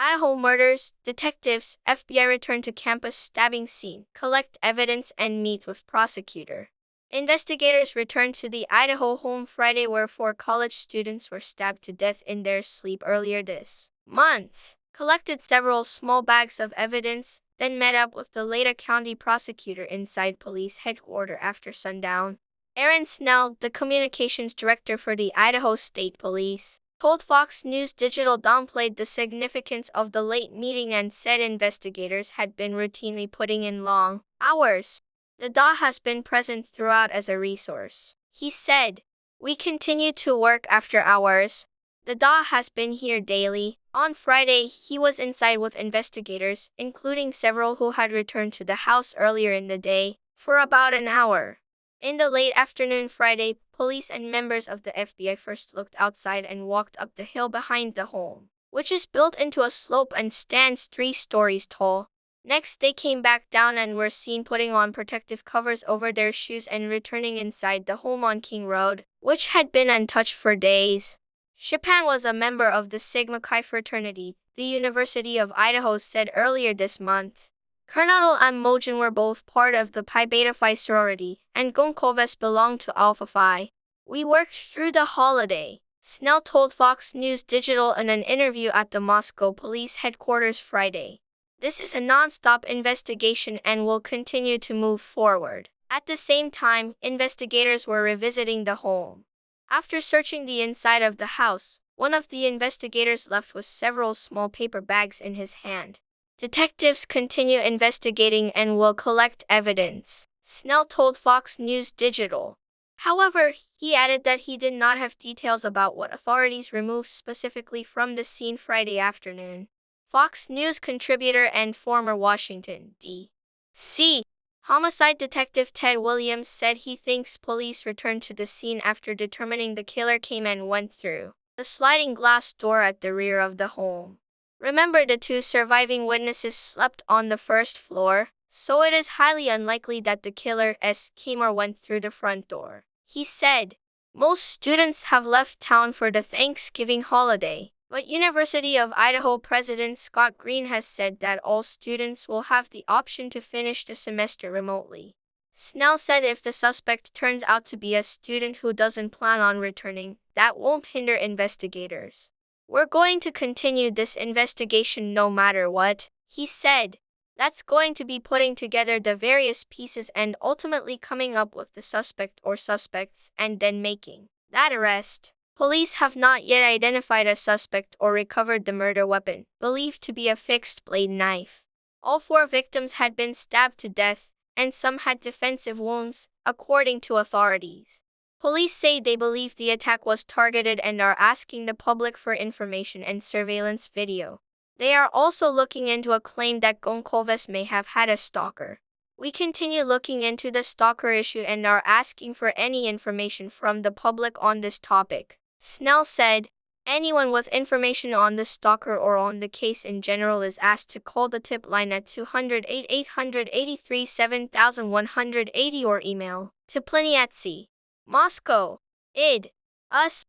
Idaho murders, detectives, FBI return to campus stabbing scene, collect evidence and meet with prosecutor. Investigators returned to the Idaho home Friday where 4 college students were stabbed to death in their sleep earlier this month, collected several small bags of evidence, then met up with the Idaho County prosecutor inside police headquarters after sundown. Aaron Snell, the communications director for the Idaho State Police, told Fox News Digital downplayed the significance of the late meeting and said investigators had been routinely putting in long hours. The DA has been present throughout as a resource. He said, "We continue to work after hours. The DA has been here daily." On Friday, he was inside with investigators, including several who had returned to the house earlier in the day, for about an hour. In the late afternoon Friday, police and members of the FBI first looked outside and walked up the hill behind the home, which is built into a slope and stands 3 stories tall. Next, they came back down and were seen putting on protective covers over their shoes and returning inside the home on King Road, which had been untouched for days. Shapan was a member of the Sigma Chi fraternity, the University of Idaho said earlier this month. Colonel and Mojin were both part of the Pi Beta Phi sorority, and Goncalves belonged to Alpha Phi. "We worked through the holiday," Snell told Fox News Digital in an interview at the Moscow police headquarters Friday. "This is a non-stop investigation and will continue to move forward." At the same time, investigators were revisiting the home. After searching the inside of the house, one of the investigators left with several small paper bags in his hand. "Detectives continue investigating and will collect evidence," Snell told Fox News Digital. However, he added that he did not have details about what authorities removed specifically from the scene Friday afternoon. Fox News contributor and former Washington, D.C. homicide detective Ted Williams said he thinks police returned to the scene after determining the killer came and went through the sliding glass door at the rear of the home. "Remember, the 2 surviving witnesses slept on the first floor, so it is highly unlikely that the killer came or went through the front door," he said. Most students have left town for the Thanksgiving holiday, but University of Idaho President Scott Green has said that all students will have the option to finish the semester remotely. Snell said if the suspect turns out to be a student who doesn't plan on returning, that won't hinder investigators. "We're going to continue this investigation no matter what," he said. "That's going to be putting together the various pieces and ultimately coming up with the suspect or suspects and then making that arrest." Police have not yet identified a suspect or recovered the murder weapon, believed to be a fixed-blade knife. All 4 victims had been stabbed to death, and some had defensive wounds, according to authorities. Police say they believe the attack was targeted and are asking the public for information and surveillance video. They are also looking into a claim that Goncalves may have had a stalker. "We continue looking into the stalker issue and are asking for any information from the public on this topic," Snell said. "Anyone with information on the stalker or on the case in general is asked to call the tip line at 208-883-7180 or email to Pliny@C. Moscow. Id. Us.